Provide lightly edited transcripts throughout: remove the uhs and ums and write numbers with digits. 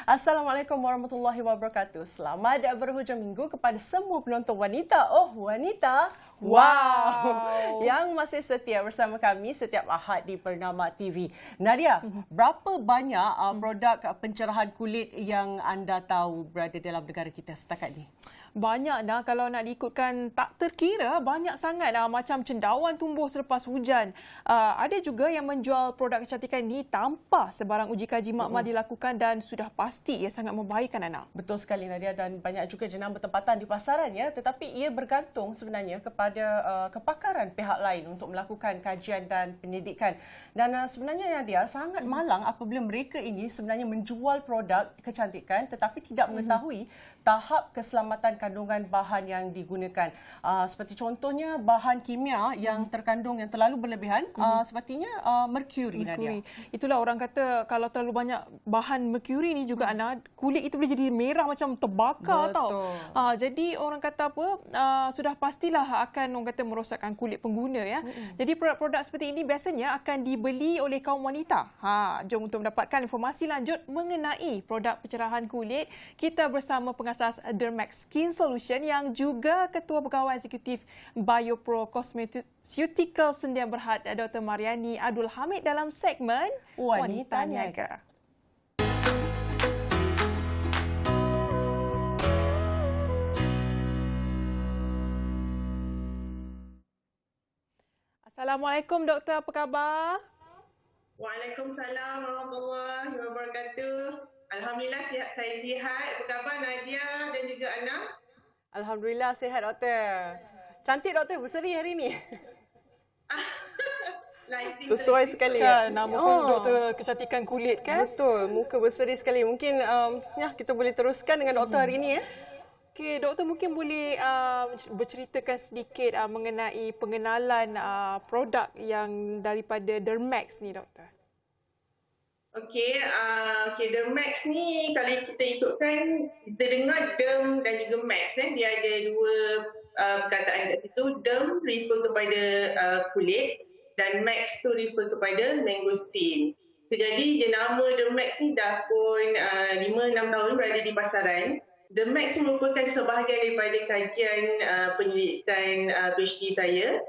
Assalamualaikum warahmatullahi wabarakatuh. Selamat berhujung minggu kepada semua penonton wanita. Oh, wanita. Wow. Yang masih setia bersama kami setiap Ahad di Bernama TV. Nadia, berapa banyak produk pencerahan kulit yang anda tahu berada dalam negara kita setakat ni? Banyak dah, kalau nak diikutkan tak terkira, banyak sangat dah, macam cendawan tumbuh selepas hujan. Ada juga yang menjual produk kecantikan ini tanpa sebarang uji kaji makmal dilakukan dan sudah pasti ia sangat membahayakan anak. Betul sekali Nadia, dan banyak juga jenama bertempatan di pasaran ya, tetapi ia bergantung sebenarnya kepada kepakaran pihak lain untuk melakukan kajian dan pendidikan. Dan sebenarnya Nadia sangat malang apabila mereka ini sebenarnya menjual produk kecantikan tetapi tidak mengetahui tahap keselamatan kandungan bahan yang digunakan. Seperti contohnya bahan kimia yang terkandung yang terlalu berlebihan, sepertinya merkuri, Nadia. Itulah orang kata kalau terlalu banyak bahan merkuri ni juga Ana, kulit itu boleh jadi merah macam terbakar. Betul. Tau. Jadi orang kata apa, sudah pastilah akan orang kata merosakkan kulit pengguna ya. Jadi produk-produk seperti ini biasanya akan dibeli oleh kaum wanita. Jom untuk mendapatkan informasi lanjut mengenai produk pencerahan kulit, kita bersama pengasas Dermax Skin Solution yang juga Ketua Pegawai Eksekutif BioPro Cosmeceutical Sdn Bhd Dr. Mariani Abdul Hamid dalam segmen Wanita Niaga. Assalamualaikum doktor, apa khabar? Waalaikumsalam warahmatullahi wabarakatuh. Alhamdulillah sihat, saya sihat. Apa khabar Nadia dan juga Ana? Alhamdulillah sihat doktor. Cantik doktor, berseri hari ni. Sesuai sekali kan, nama pun doktor kecantikan kulit kan? Betul, muka berseri sekali. Mungkin kita boleh teruskan dengan doktor hari ini ya. Okey, doktor mungkin boleh berceritakan sedikit mengenai pengenalan produk yang daripada Dermax ni doktor. Okey, Dermax ni kalau kita ikutkan, kita dengar Derm dan juga Max. Dia ada dua perkataan kat situ. Derm refer kepada kulit dan Max tu refer kepada mangosteen. So, jadi jenama Dermax ni dah pun 5-6 tahun berada di pasaran. Dermax ni merupakan sebahagian daripada kajian penyelidikan PhD saya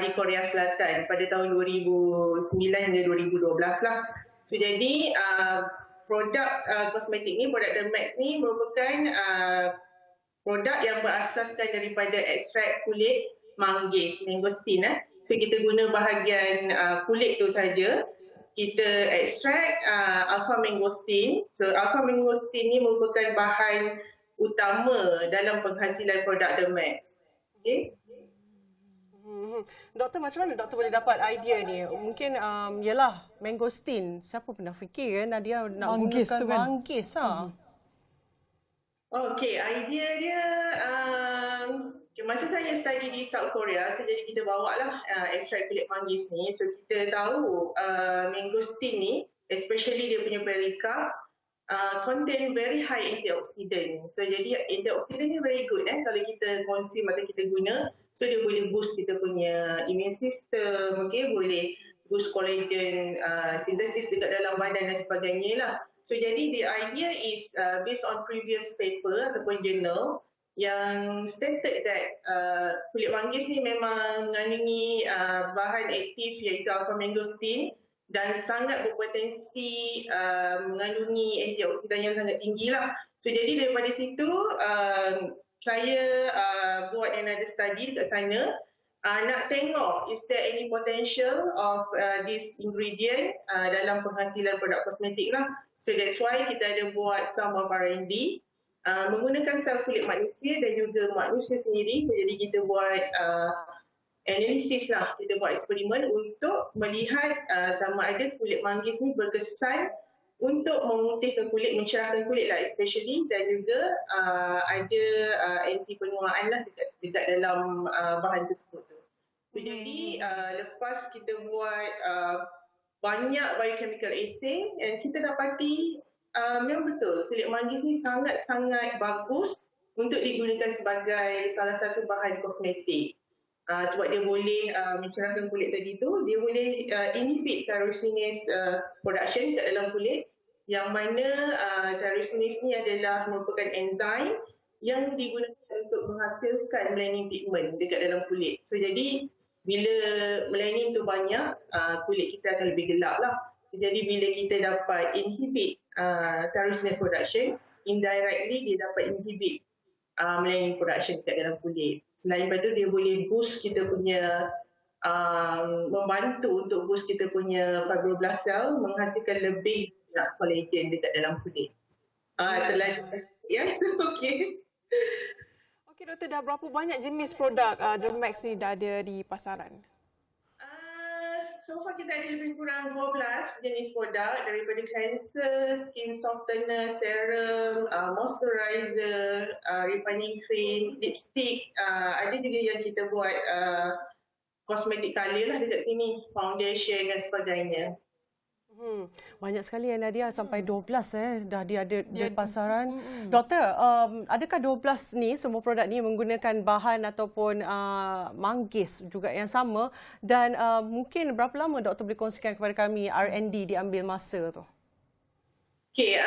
di Korea Selatan pada tahun 2009 hingga 2012 lah. So, jadi produk kosmetik ni, produk Dermax ni merupakan produk yang berasaskan daripada ekstrak kulit manggis, mangosteen. So, kita guna bahagian kulit tu saja. Kita ekstrak alpha mangosteen. So, alpha mangosteen ni merupakan bahan utama dalam penghasilan produk Dermax. Okay? Doktor, macam mana doktor boleh dapat idea ni? Mungkin yalah mangosteen. Siapa pernah fikir kan Nadia nak manggis gunakan tu kan? manggis Okey, idea dia masa saya study di South Korea, so jadi kita bawa lah ekstrak kulit manggis ni. So kita tahu mangosteen ni, especially dia punya pericarp, contain very high antioxidant. So jadi antioxidant ni very good kalau kita consume atau kita guna. So dia boleh boost kita punya immune system, boleh boost collagen synthesis dekat dalam badan dan sebagainya lah. So jadi the idea is based on previous paper ataupun journal yang stated that kulit manggis ni memang mengandungi bahan aktif iaitu alpha mangosteen dan sangat berpotensi mengandungi antioksidan yang sangat tinggi lah. So jadi daripada situ saya buat another study dekat sana, nak tengok is there any potential of this ingredient dalam penghasilan produk kosmetik lah. So that's why kita ada buat some of R&D menggunakan sel kulit manusia dan juga manusia sendiri. So jadi kita buat analisis lah, kita buat eksperimen untuk melihat sama ada kulit manggis ni berkesan untuk memutihkan kulit, mencerahkan kulit lah especially, dan juga ada anti penuaan lah dekat dalam bahan tersebut tu. Jadi lepas kita buat banyak biochemical assay dan kita dapati memang betul kulit manggis ni sangat-sangat bagus untuk digunakan sebagai salah satu bahan kosmetik. Sebab dia boleh mencerahkan kulit tadi tu, dia boleh inhibit carotenoid production kat dalam kulit yang mana tyrosinase ni adalah merupakan enzim yang digunakan untuk menghasilkan melanin pigment dekat dalam kulit. So jadi bila melanin tu banyak, kulit kita akan lebih gelap lah. Jadi bila kita dapat inhibit tyrosinase production, indirectly dia dapat inhibit melanin production dekat dalam kulit. Selain daripada tu dia boleh boost kita punya membantu untuk boost kita punya fibroblast cell menghasilkan lebih banyak collagen dekat dalam kulit. Ya, okey. Okey doktor, dah berapa banyak jenis produk Dermax ni dah ada di pasaran? So far kita ada lebih kurang 12 jenis produk, daripada cleanser, skin softener, serum, moisturizer, refining cream, lipstick. Ada juga yang kita buat cosmetic color lah dekat sini, foundation dan sebagainya. Banyak sekali Nadia, sampai 12 dah dia ada di pasaran. Doktor, adakah 12 ni semua produk ni menggunakan bahan ataupun manggis juga yang sama, dan mungkin berapa lama doktor boleh kongsikan kepada kami R&D diambil masa tu? Okay,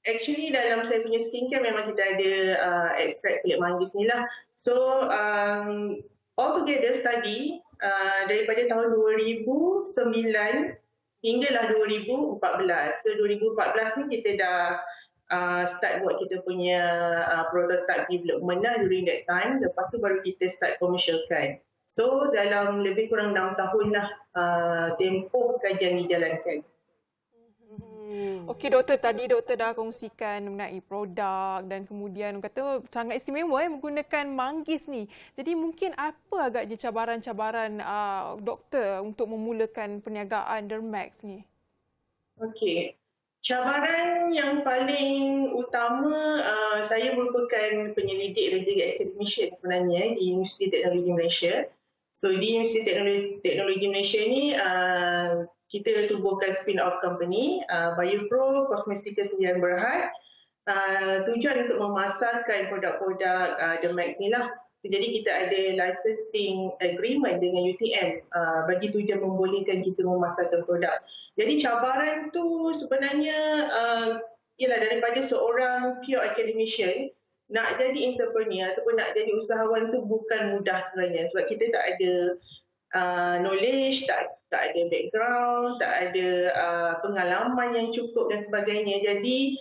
actually dalam saya punya skincare memang kita ada ekstrak kulit manggis ni lah. So altogether study daripada tahun 2009 hinggalah 2014. So 2014 ni kita dah start buat kita punya prototype development lah during that time. Lepas tu baru kita start commercialkan. So dalam lebih kurang 6 tahun lah tempoh kajian dijalankan. Okey doktor, tadi doktor dah kongsikan mengenai produk dan kemudian kata sangat istimewa menggunakan manggis ni. Jadi mungkin apa agaknya cabaran-cabaran doktor untuk memulakan perniagaan Dermax ni? Okey. Cabaran yang paling utama, saya merupakan penyelidik dan juga academician sebenarnya di Universiti Teknologi Malaysia. So di Universiti Teknologi Malaysia ni kita tubuhkan spin-off company, BioPro Cosmetics Sdn Berhad. Tujuan untuk memasarkan produk-produk Dermax ni lah. Jadi kita ada licensing agreement dengan UTM bagi tujuan membolehkan kita memasarkan produk. Jadi cabaran tu sebenarnya ialah daripada seorang pure academician, nak jadi entrepreneur ataupun nak jadi usahawan tu bukan mudah sebenarnya, sebab kita tak ada knowledge, tak ada background, tak ada pengalaman yang cukup dan sebagainya. Jadi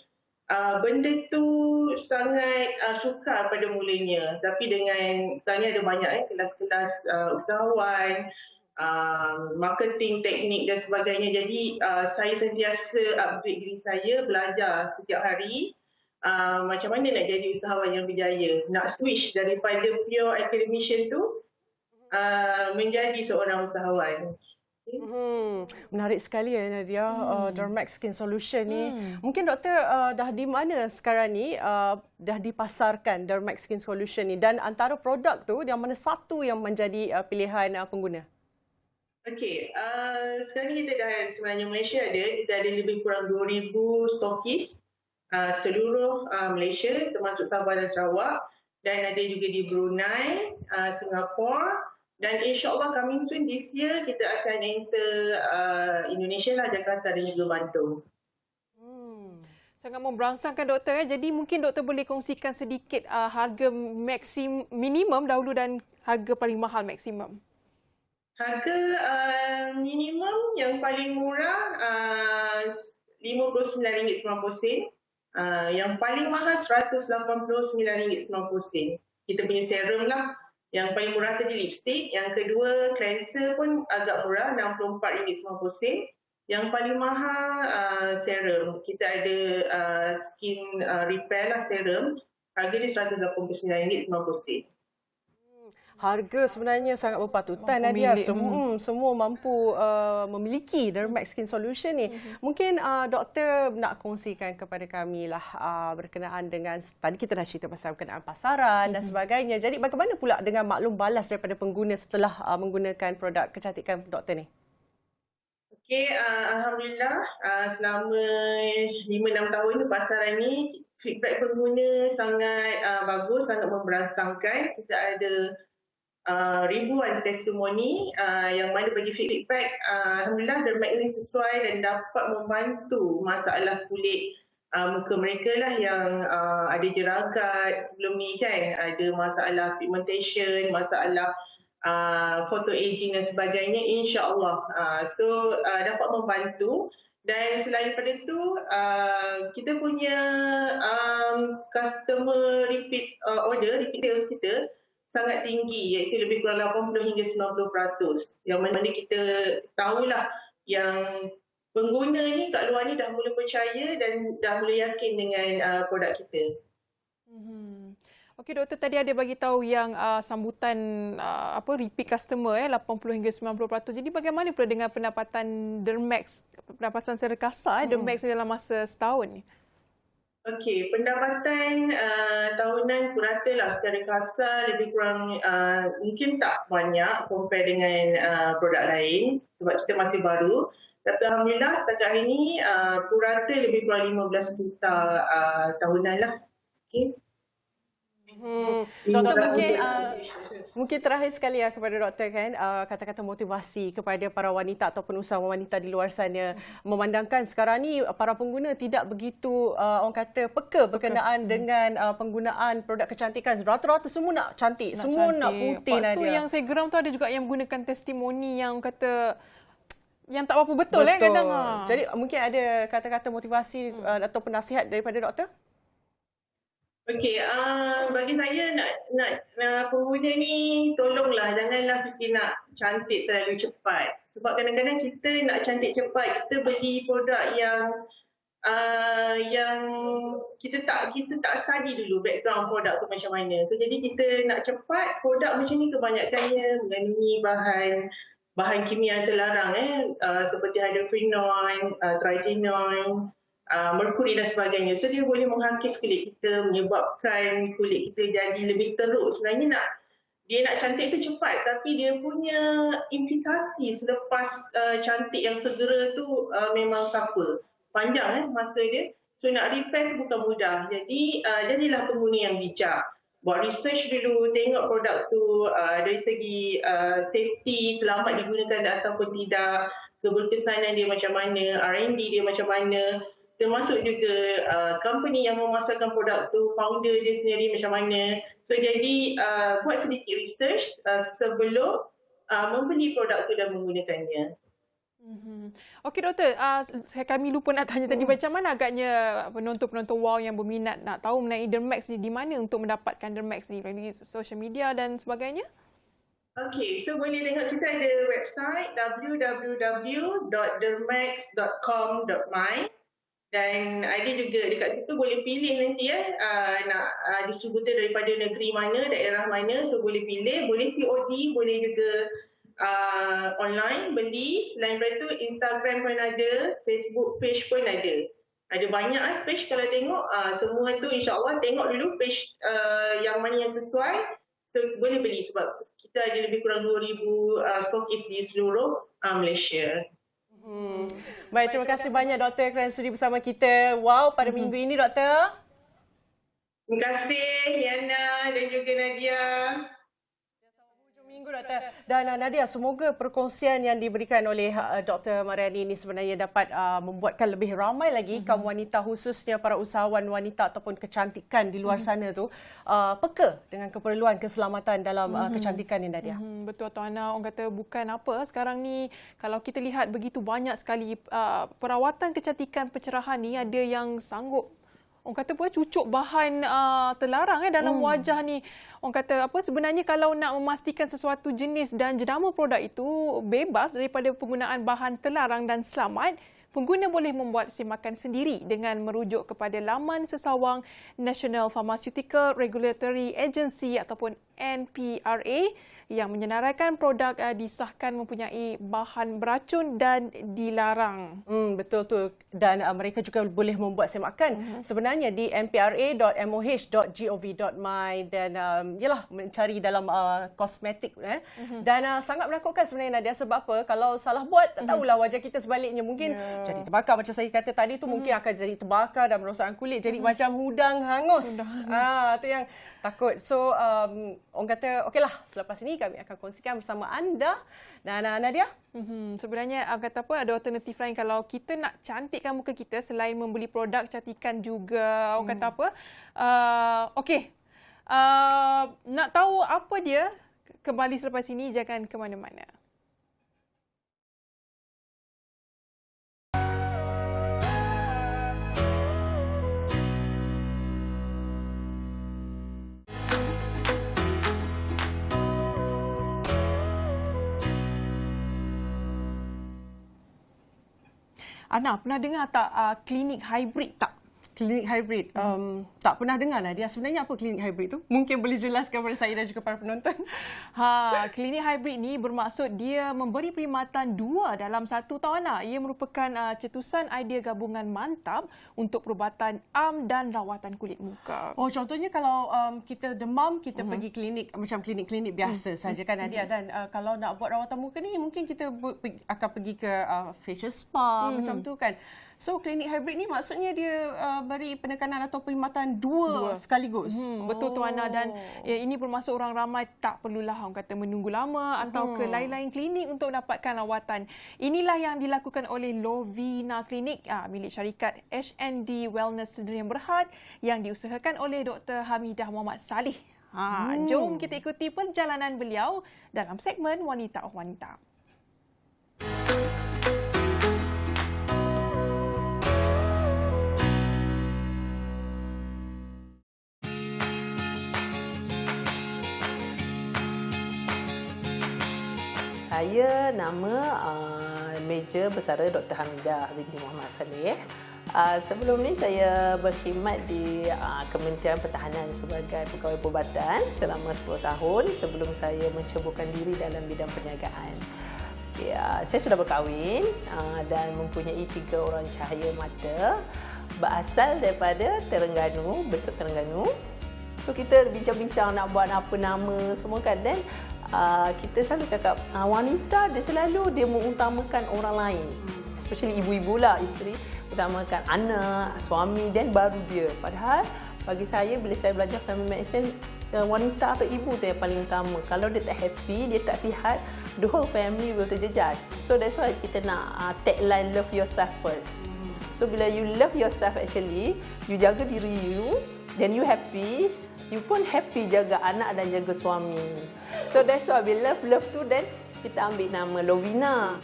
benda tu sangat sukar pada mulanya. Tapi dengan sekarang ni ada banyak kelas-kelas usahawan, marketing, teknik dan sebagainya. Jadi saya sentiasa upgrade diri saya, belajar setiap hari macam mana nak jadi usahawan yang berjaya. Nak switch daripada pure academician tu menjadi seorang usahawan. Menarik sekali Nadia, Dermax Skin Solution ni. Mungkin doktor dah di mana sekarang ni dah dipasarkan Dermax Skin Solution ni, dan antara produk tu yang mana satu yang menjadi pilihan pengguna? Okey, sekarang ni kita dah sebenarnya Malaysia kita ada lebih kurang 2,000 stokis seluruh Malaysia termasuk Sabah dan Sarawak, dan ada juga di Brunei, Singapura. Dan insyaAllah coming soon this year kita akan enter Indonesia lah, Jakarta dan juga Bandung. Sangat memberangsangkan doktor. Jadi mungkin doktor boleh kongsikan sedikit harga minimum dahulu dan harga paling mahal maksimum. Harga minimum yang paling murah RM59.90. Yang paling mahal RM189.90. Kita punya serum lah. Yang paling murah tadi lipstick, yang kedua cleanser pun agak murah, RM64.90. Yang paling mahal serum. Kita ada skin repair lah serum. Harga dia RM189.90. Harga sebenarnya sangat berpatutan Nadia. Semua mampu memiliki Dermax Skin Solution ni. Mungkin doktor nak kongsikan kepada kami lah berkenaan dengan, tadi kita dah cerita pasal berkenaan pasaran dan sebagainya. Jadi bagaimana pula dengan maklum balas daripada pengguna setelah menggunakan produk kecantikan doktor ni? Okey, Alhamdulillah selama 5-6 tahun pasaran ni feedback pengguna sangat bagus, sangat memberangsangkan. Kita ada ribuan testimoni yang mana bagi feedback, alhamdulillah Dermax ni sesuai dan dapat membantu masalah kulit muka mereka lah yang ada jeragat sebelum ni kan, ada masalah pigmentation, masalah photo aging dan sebagainya, insya-Allah. So dapat membantu. Dan selain daripada tu, kita punya customer repeat order, repeat sales kita sangat tinggi, iaitu lebih kurang 80 hingga 90%. Yang mana kita tahulah yang pengguna ni kat luar ni dah mula percaya dan dah mula yakin dengan produk kita. Okey doktor, tadi ada bagi tahu yang sambutan repeat customer 80 hingga 90%. Jadi bagaimana pula dengan pendapatan Dermax, pendapatan secara kasar Dermax dalam masa setahun ni? Okey, pendapatan tahunan purata lah secara kasar lebih kurang mungkin tak banyak compare dengan produk lain sebab kita masih baru. Tapi alhamdulillah setakat hari ini purata lebih kurang 15 juta tahunan lah. Okey. Doktor, mungkin terakhir sekali kepada doktor kan, kata-kata motivasi kepada para wanita ataupun usahawan wanita di luar sana, memandangkan sekarang ni para pengguna tidak begitu orang kata peka berkenaan dengan penggunaan produk kecantikan. Rata-rata semua nak cantik, semua nak putih. Lepas tu yang saya geram tu ada juga yang menggunakan testimoni yang kata yang tak apa betul. Kadang. Jadi mungkin ada kata-kata motivasi ataupun nasihat daripada doktor? Okey, bagi saya nak pengguna ni tolonglah janganlah fikir nak cantik terlalu cepat. Sebab kadang-kadang kita nak cantik cepat, kita beli produk yang kita tak study dulu background produk tu macam mana. So jadi kita nak cepat, produk macam ni kebanyakannya mengandungi bahan kimia yang terlarang seperti hydroquinone, tretinoin, merkuri dan sebagainya. So dia boleh menghakis kulit kita, menyebabkan kulit kita jadi lebih teruk. Sebenarnya dia nak cantik tu cepat, tapi dia punya implikasi selepas cantik yang segera tu memang suffer. Panjang masa dia. So nak repair tu bukan mudah. Jadi jadilah pengguna yang bijak. Buat research dulu, tengok produk tu dari segi safety, selamat digunakan ataupun tidak, keberkesanan dia macam mana, R&D dia macam mana, termasuk juga company yang memasarkan produk tu, founder dia sendiri macam mana. So jadi buat sedikit research sebelum membeli produk tu dan menggunakannya. Okey doktor, kami lupa nak tanya tadi macam mana agaknya penonton-penonton WOW yang berminat nak tahu mengenai Dermax ni, di mana untuk mendapatkan Dermax ni, melalui social media dan sebagainya? Okey, so boleh tengok kita ada website www.dermax.com.my dan ada juga dekat situ boleh pilih nanti nak distributor daripada negeri mana, daerah mana, so boleh pilih, boleh COD, boleh juga online beli. Selain daripada itu Instagram pun ada, Facebook page pun ada. Ada banyak page kalau tengok, semua tu insya-Allah tengok dulu page yang mana yang sesuai. So boleh beli sebab kita ada lebih kurang 2,000 stokis di seluruh Malaysia. Baik, terima kasih banyak doktor kerana sudi bersama kita. Wow, pada minggu ini doktor. Terima kasih Yana dan juga Nadia. Doktor. Dan Nadia, semoga perkongsian yang diberikan oleh Dr. Mariani ini sebenarnya dapat membuatkan lebih ramai lagi kaum wanita, khususnya para usahawan wanita ataupun kecantikan di luar sana tu peka dengan keperluan keselamatan dalam kecantikan ni, Nadia. Betul Tuan Ana, orang kata bukan apa. Sekarang ni kalau kita lihat begitu banyak sekali perawatan kecantikan pencerahan ni, ada yang sanggup orang kata cucuk bahan terlarang dalam wajah ni. Orang kata sebenarnya kalau nak memastikan sesuatu jenis dan jenama produk itu bebas daripada penggunaan bahan terlarang dan selamat, pengguna boleh membuat semakan sendiri dengan merujuk kepada laman sesawang National Pharmaceutical Regulatory Agency ataupun NPRA yang menyenaraikan produk disahkan mempunyai bahan beracun dan dilarang. Betul tu. Dan mereka juga boleh membuat semakan sebenarnya di npra.moh.gov.my dan yalah mencari dalam kosmetik dan sangat menakutkan sebenarnya Nadia. Sebab apa? Kalau salah buat tak tahulah wajah kita sebaliknya. Mungkin jadi terbakar macam saya kata tadi tu, mungkin akan jadi terbakar dan merosakkan kulit, jadi macam hudang hangus. Tu yang takut. So orang kata okeylah, selepas ini kami akan kongsikan bersama anda. Dan Nadia, sebenarnya kata apa, ada alternatif lain kalau kita nak cantikkan muka kita selain membeli produk cantikan juga. Orang kata apa, nak tahu apa dia, kembali selepas ini, jangan ke mana-mana. Ana, pernah dengar tak klinik hybrid tak? Klinik hybrid. Tak pernah dengar Nadia. Sebenarnya apa klinik hybrid tu? Mungkin boleh jelaskan kepada saya dan juga para penonton. Klinik hybrid ni bermaksud dia memberi perkhidmatan dua dalam satu tau Ana. Ia merupakan cetusan idea gabungan mantap untuk perubatan am dan rawatan kulit muka. Oh, contohnya kalau kita demam, kita pergi klinik macam klinik-klinik biasa saja kan Nadia. Dan kalau nak buat rawatan muka ni, mungkin kita akan pergi ke facial spa macam tu kan. So klinik hybrid ni maksudnya dia beri penekanan atau perkhidmatan dua sekaligus. Betul tu Ana, dan ini bermaksud orang ramai tak perlulah orang kata menunggu lama atau ke lain-lain klinik untuk mendapatkan rawatan. Inilah yang dilakukan oleh Lovina Klinik milik syarikat HND Wellness Sdn Berhad yang diusahakan oleh Dr. Hamidah Muhammad Saleh. Jom kita ikuti perjalanan beliau dalam segmen Wanita Oh Wanita. Saya nama Meja Bersara Dr. Hamidah binti Muhammad Saleh. Sebelum ni saya berkhidmat di Kementerian Pertahanan sebagai pegawai perubatan selama 10 tahun sebelum saya menceburkan diri dalam bidang perniagaan. Saya sudah berkahwin dan mempunyai 3 orang cahaya mata, berasal daripada Terengganu, Besut Terengganu. So kita bincang-bincang nak buat apa nama semua kan, dan kita selalu cakap wanita dia selalu mengutamakan orang lain, especially ibu-ibu lah, isteri utamakan anak, suami dan baru dia. Padahal bagi saya bila saya belajar family medicine, wanita atau ibu tu yang paling utama. Kalau dia tak happy, dia tak sihat, the whole family will terjejas. So that's why kita nak tagline love yourself first. So bila you love yourself, actually you jaga diri you, then you happy, you pun happy jaga anak dan jaga suami. So that's why we love tu, then kita ambil nama Lovina.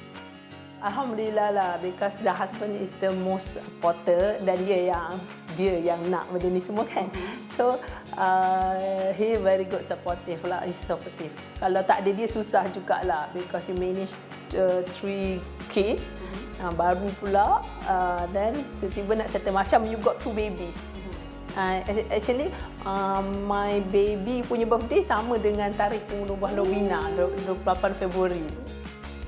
Alhamdulillah lah, because the husband is the most supporter dan dia yang nak benda ni semua kan. So he very good supportive lah, he's supportive. Kalau tak ada dia susah jugalah, because you manage 3 kids, baru pula, dan tiba-tiba nak settle macam you got 2 babies. Actually, my baby punya birthday sama dengan tarikh pengubah Lovina, 28 Februari.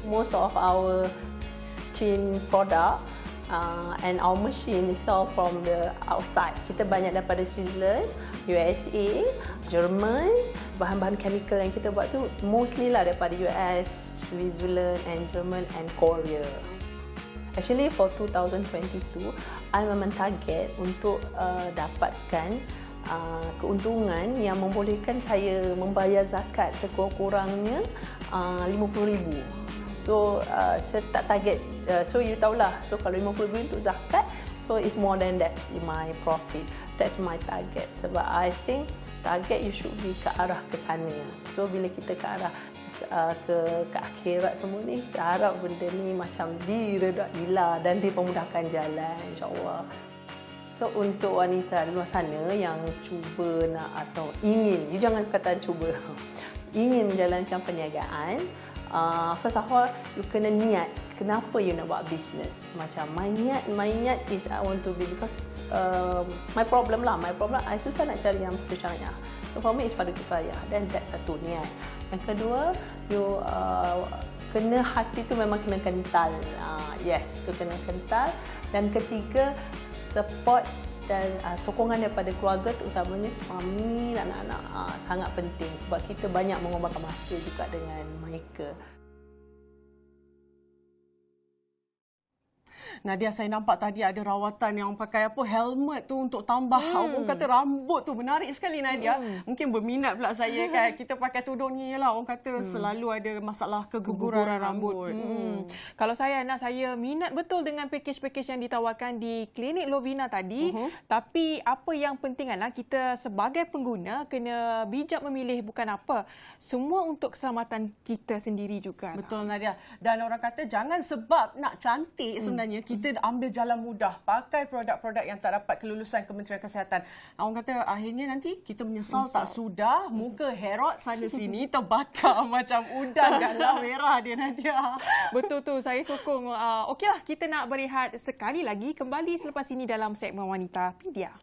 Most of our skin product and our machine is sold from the outside. Kita banyak daripada Switzerland, USA, Jerman. Bahan-bahan chemical yang kita buat tu mostly lah daripada US, Switzerland and German and Korea. Actually for 2022, I memang target untuk dapatkan keuntungan yang membolehkan saya membayar zakat sekurang-kurangnya 50,000. So saya tak target, so you tahulah, so kalau 50,000 untuk zakat, so it's more than that in my profit. That's my target. Sebab I think target you should be ke arah ke sana. So bila kita ke arah ke akhirat semua ni, kita harap benda ni macam diredak hilang dan dipermudahkan jalan, insyaAllah. So untuk wanita di luar sana yang cuba nak atau ingin, you jangan kata cuba, ingin menjalankan perniagaan, first of all, you kena niat. Kenapa you nak buat bisnes? Macam my niat is I want to be, because my problem, I susah nak cari yang betul syariah. So for me, it's fardu kifayah. Dan that's satu niat. Yang kedua, you kena hati tu memang kena kental. Yes, tu kena kental. Dan ketiga, support dan sokongan daripada keluarga, terutamanya suami dan anak-anak, sangat penting. Sebab kita banyak mengorbankan masa juga dengan mereka. Nadia, saya nampak tadi ada rawatan yang pakai apa helmet tu untuk tambah orang kata rambut tu. Menarik sekali Nadia. Mungkin berminat pula saya kan. Kita pakai tudung ni lah orang kata selalu ada masalah keguguran rambut. Kalau saya minat betul dengan pakej-pakej yang ditawarkan di klinik Lovina tadi. Tapi apa yang penting adalah kita sebagai pengguna kena bijak memilih, bukan apa. Semua untuk keselamatan kita sendiri juga. Betul Nadia. Dan orang kata jangan sebab nak cantik sebenarnya kita ambil jalan mudah, pakai produk-produk yang tak dapat kelulusan Kementerian Kesihatan. Orang kata akhirnya nanti kita menyesal tak sudah, muka herot sana sini terbakar macam udang dalam merah dia Nadia. Betul tu, saya sokong. Okeylah, kita nak berehat sekali lagi, kembali selepas ini dalam segmen Wanita Pedia.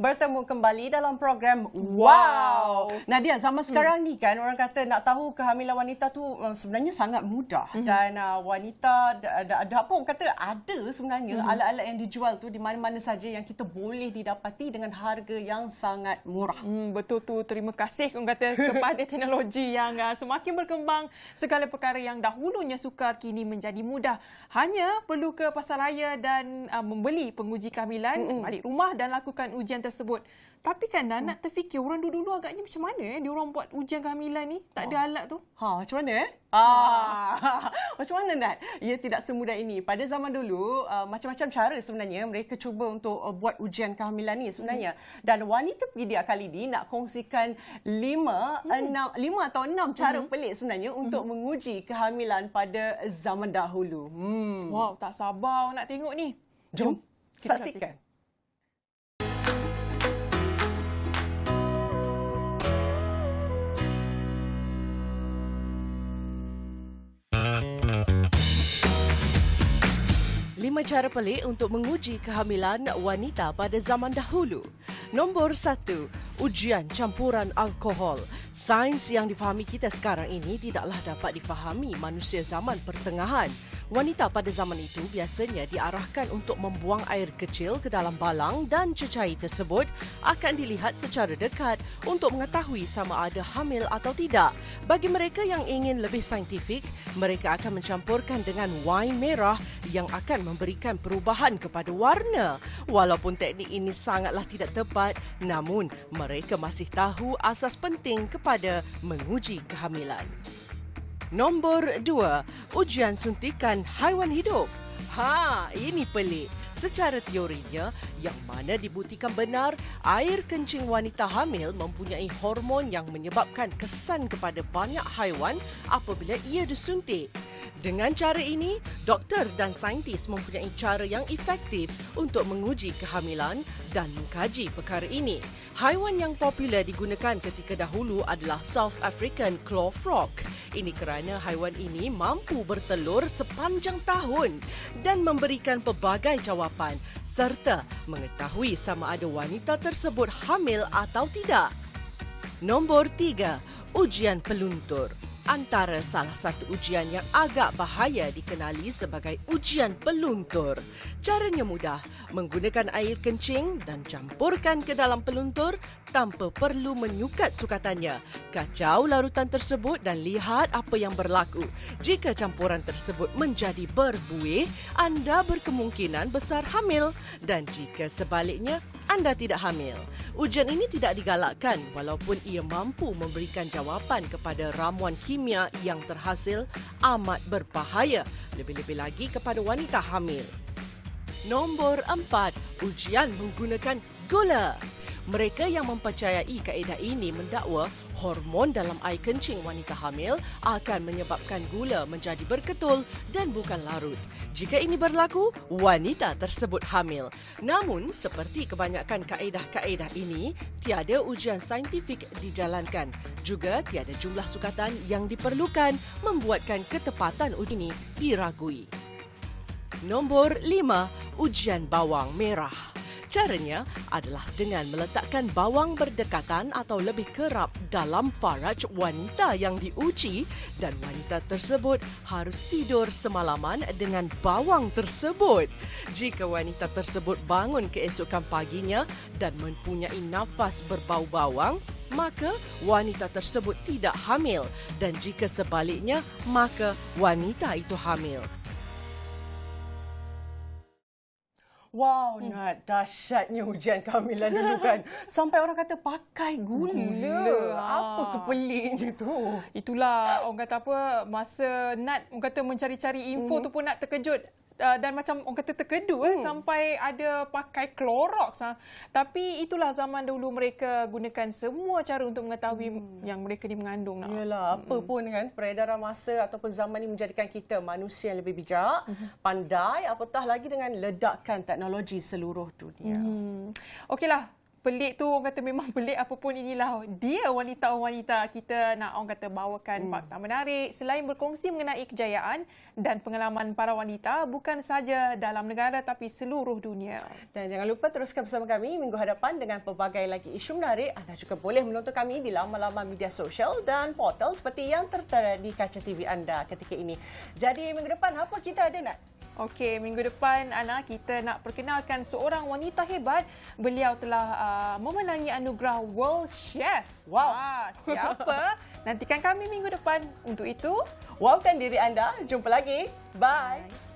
Bertemu kembali dalam program Wow. Nadia, zaman sekarang ni kan orang kata nak tahu kehamilan wanita tu sebenarnya sangat mudah. Dan wanita ada apa orang kata ada sebenarnya alat-alat yang dijual tu di mana-mana saja yang kita boleh didapati dengan harga yang sangat murah. Betul tu. Terima kasih orang kata kepada teknologi yang semakin berkembang. Segala perkara yang dahulunya sukar kini menjadi mudah. Hanya perlu ke pasaraya dan membeli penguji kehamilan, balik rumah dan lakukan ujian tersebut. Tapi kan nak terfikir orang dulu agaknya macam mana dia orang buat ujian kehamilan ni? Tak ada alat tu. Macam mana macam mana Nat? Ia tidak semudah ini. Pada zaman dulu macam-macam cara sebenarnya mereka cuba untuk buat ujian kehamilan ni sebenarnya. Dan Wanita Pedia kali ini nak kongsikan 5 atau 6 cara pelik sebenarnya untuk menguji kehamilan pada zaman dahulu. Wow, tak sabar nak tengok ni. Jom kita saksikan. Lima cara pelik untuk menguji kehamilan wanita pada zaman dahulu. Nombor 1, ujian campuran alkohol. Sains yang difahami kita sekarang ini tidaklah dapat difahami manusia zaman pertengahan. Wanita pada zaman itu biasanya diarahkan untuk membuang air kecil ke dalam balang dan cecair tersebut akan dilihat secara dekat untuk mengetahui sama ada hamil atau tidak. Bagi mereka yang ingin lebih saintifik, mereka akan mencampurkan dengan wain merah yang akan memberikan perubahan kepada warna. Walaupun teknik ini sangatlah tidak tepat, namun mereka masih tahu asas penting kepada menguji kehamilan. Nombor 2, ujian suntikan haiwan hidup. Ini pelik. Secara teorinya, yang mana dibuktikan benar, air kencing wanita hamil mempunyai hormon yang menyebabkan kesan kepada banyak haiwan apabila ia disuntik. Dengan cara ini, doktor dan saintis mempunyai cara yang efektif untuk menguji kehamilan dan mengkaji perkara ini. Haiwan yang popular digunakan ketika dahulu adalah South African claw frog. Ini kerana haiwan ini mampu bertelur sepanjang tahun dan memberikan pelbagai jawapan serta mengetahui sama ada wanita tersebut hamil atau tidak. Nombor 3, ujian peluntur. Antara salah satu ujian yang agak bahaya dikenali sebagai ujian peluntur. Caranya mudah, menggunakan air kencing dan campurkan ke dalam peluntur tanpa perlu menyukat sukatannya. Kacau larutan tersebut dan lihat apa yang berlaku. Jika campuran tersebut menjadi berbuih, anda berkemungkinan besar hamil, dan jika sebaliknya, anda tidak hamil. Ujian ini tidak digalakkan walaupun ia mampu memberikan jawapan kepada ramuan kimia yang terhasil amat berbahaya, lebih-lebih lagi kepada wanita hamil. Nombor 4, ujian menggunakan gula. Mereka yang mempercayai kaedah ini mendakwa hormon dalam air kencing wanita hamil akan menyebabkan gula menjadi berketul dan bukan larut. Jika ini berlaku, wanita tersebut hamil. Namun, seperti kebanyakan kaedah-kaedah ini, tiada ujian saintifik dijalankan. Juga tiada jumlah sukatan yang diperlukan membuatkan ketepatan uji ini diragui. Nombor 5, ujian bawang merah. Caranya adalah dengan meletakkan bawang berdekatan atau lebih kerap dalam faraj wanita yang diuji dan wanita tersebut harus tidur semalaman dengan bawang tersebut. Jika wanita tersebut bangun keesokan paginya dan mempunyai nafas berbau bawang, maka wanita tersebut tidak hamil, dan jika sebaliknya, maka wanita itu hamil. Wow, Nat, dahsyatnya ujian kehamilan dulu kan. Sampai orang kata pakai gula. Apa kepeliknya tu? Itulah orang kata apa, masa Nat orang kata mencari-cari info tu pun Nat terkejut. Dan macam orang kata terkedu sampai ada pakai Clorox. Tapi itulah zaman dahulu mereka gunakan semua cara untuk mengetahui yang mereka ni mengandung. Yalah, apa pun kan peredaran masa ataupun zaman ini menjadikan kita manusia yang lebih bijak, pandai, apatah lagi dengan ledakkan teknologi seluruh dunia. Okeylah. Pelik tu orang kata memang pelik, apapun inilah dia wanita-wanita kita nak orang kata bawakan fakta menarik selain berkongsi mengenai kejayaan dan pengalaman para wanita bukan sahaja dalam negara tapi seluruh dunia. Dan jangan lupa teruskan bersama kami minggu hadapan dengan pelbagai lagi isu menarik. Anda juga boleh menonton kami di laman-laman media sosial dan portal seperti yang tertera di kaca TV anda ketika ini. Jadi minggu depan apa kita ada, Nat? Okey, minggu depan Ana kita nak perkenalkan seorang wanita hebat. Beliau telah memenangi anugerah World Chef. Wow. Siapa? Nantikan kami minggu depan. Untuk itu, Wowkan diri anda. Jumpa lagi. Bye.